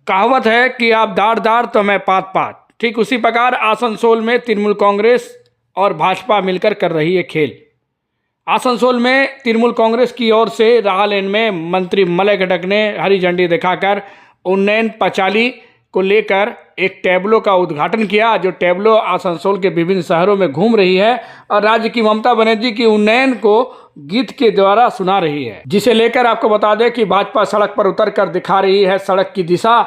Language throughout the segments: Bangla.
कहावत है कि आप दार दार तो मैं पात पात। ठीक उसी प्रकार आसनसोल में तृणमूल कांग्रेस और भाजपा मिलकर कर रही है खेल। आसनसोल में तृणमूल कांग्रेस की ओर से राह लेन में मंत्री मलय घटक ने हरी झंडी दिखाकर उन्नयन पचाली को लेकर एक टैबलो का उद्घाटन किया, जो टैबलो आसनसोल के विभिन्न शहरों में घूम रही है और राज्य की ममता बनर्जी की उन्नयन को गीत के द्वारा सुना रही है, जिसे लेकर आपको बता दें कि भाजपा सड़क पर उतरकर दिखा रही है सड़क की दिशा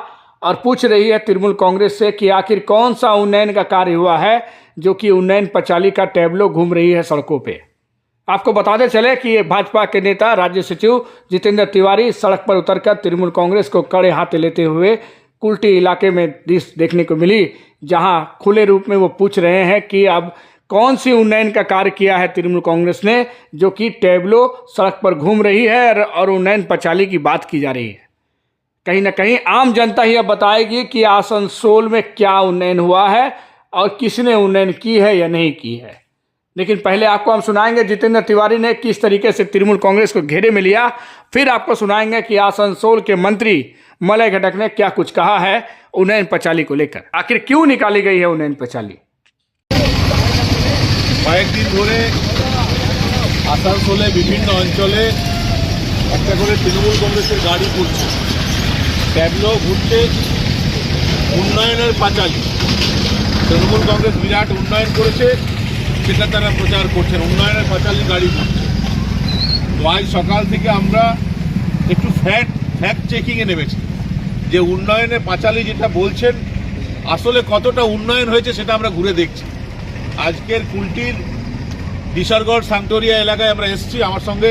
और पूछ रही है तृणमूल कांग्रेस से कि आखिर कौन सा उन्नयन का कार्य हुआ है जो कि उन्नयन पचाली का टैबलो घूम रही है सड़कों पे। आपको बताते चले कि ये भाजपा के नेता राज्य सचिव जितेंद्र तिवारी सड़क पर उतरकर तृणमूल कांग्रेस को कड़े हाथ लेते हुए कुल्टी इलाके में दृश्य देखने को मिली, जहां खुले रूप में वो पूछ रहे हैं कि अब कौन सी उन्नयन का कार्य किया है तृणमूल कांग्रेस ने, जो कि टैबलो सड़क पर घूम रही है और उन्नयन पचाली की बात की जा रही है। कहीं ना कहीं आम जनता ही अब बताएगी कि आसनसोल में क्या उन्नयन हुआ है और किसने उन्नयन की है या नहीं की है। लेकिन पहले आपको हम सुनाएंगे जितेंद्र तिवारी ने किस तरीके से तृणमूल कांग्रेस को घेरे में लिया, फिर आपको सुनाएंगे कि आसनसोल के मंत्री मलय घटक ने क्या कुछ कहा है उन्नयन पचाली को लेकर। आखिर क्यों निकाली गई है उन्नयन पचाली। কয়েকদিন ধরে আসানসোলে বিভিন্ন অঞ্চলে একটা করে তৃণমূল কংগ্রেসের গাড়ি ঘুরছে, ট্যাবলো ঘুরতে উন্নয়নের পাঁচালী। তৃণমূল কংগ্রেস বিরাট উন্নয়ন করেছে, সেটা তারা প্রচার করছেন, উন্নয়নের পাঁচালী গাড়ি ঘুরছে। তো আজ সকাল থেকে আমরা একটু ফ্যাক্ট চেকিংয়ে নেমেছি যে উন্নয়নে পাঁচালী যেটা বলছেন আসলে কতটা উন্নয়ন হয়েছে সেটা আমরা ঘুরে দেখছি। আজকের কুলটির দিশারগড় সাংটোরিয়া এলাকায় আমরা এসেছি। আমার সঙ্গে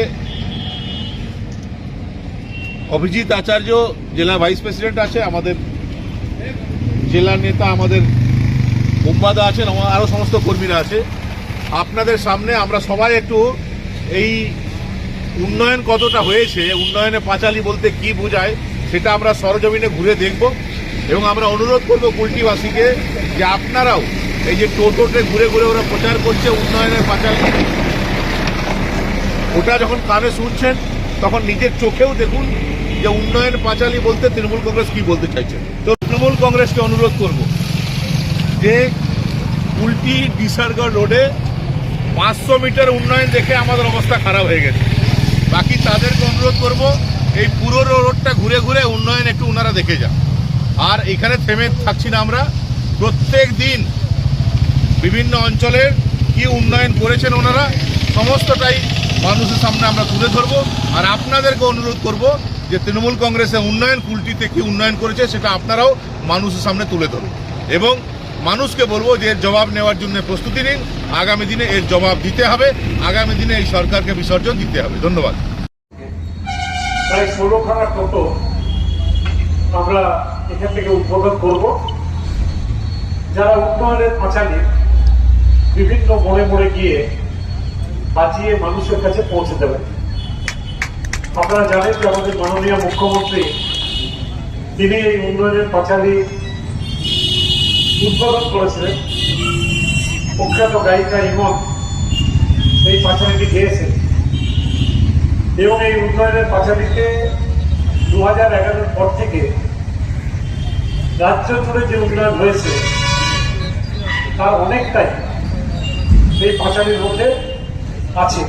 অভিজিৎ আচার্য জেলা ভাইস প্রেসিডেন্ট আছে, আমাদের জেলার নেতা আমাদের মুম্বাদা আছেন, আরও সমস্ত কর্মীরা আছে। আপনাদের সামনে আমরা সবাই একটু এই উন্নয়ন কতটা হয়েছে, উন্নয়নে পাঁচালী বলতে কি বোঝায় সেটা আমরা সরজমিনে ঘুরে দেখব এবং আমরা অনুরোধ করব কুলটিবাসীকে যে আপনারাও এই যে টোটোতে ঘুরে ঘুরে ওরা প্রচার করছে উন্নয়নের পাঁচালী, ওটা যখন কানে শুনছেন তখন নিজের চোখেও দেখুন যে উন্নয়ন পাঁচালী বলতে তৃণমূল কংগ্রেস কি বলতে চাইছে। তো তৃণমূল কংগ্রেসকে অনুরোধ করব যে কুলটি দিশারগড় রোডে 500 মিটার উন্নয়ন দেখে আমাদের অবস্থা খারাপ হয়ে গেছে। বাকি তাদেরকে অনুরোধ করব এই পুরো রোডটা ঘুরে ঘুরে উন্নয়ন একটু ওনারা দেখে যান। আর এখানে থেমে থাকছি না, আমরা প্রত্যেক দিন বিভিন্ন অঞ্চলের কি উন্নয়ন করেছেন ওনারা সমস্তটাই মানুষের সামনে আমরা তুলে ধরব। আর আপনাদেরকে অনুরোধ করব যে তৃণমূল কংগ্রেসের উন্নয়ন কুলটিতে কি উন্নয়ন করেছে সেটা আপনারাও মানুষের সামনে তুলে ধরুন এবং মানুষকে বলবো যে এর জবাব নেওয়ার জন্য প্রস্তুতি নিন। আগামী দিনে এর জবাব দিতে হবে, আগামী দিনে এই সরকারকে বিসর্জন দিতে হবে। ধন্যবাদ। প্রায় 16খানা টোটো আমরা এখান থেকে উদ্বোধন করব, যারা উন্নয়নের পাঁচালী বিভিন্ন মোড়ে মোড়ে গিয়ে বাঁচিয়ে মানুষের কাছে পৌঁছে দেবেন। আপনারা জানেন যে আমাদের মাননীয় মুখ্যমন্ত্রী তিনি এই উন্নয়নের পাঁচালী উদ্বোধন করেছিলেন। প্রখ্যাত গায়িকা ইমন এই পাঁচালীটি গেয়েছেন এবং এই উন্নয়নের পাঁচালীতে 2011 পর থেকে রাজ্য জুড়ে যে উন্নয়ন হয়েছে তার অনেকটাই এই পাঁচালীর মধ্যে আছে।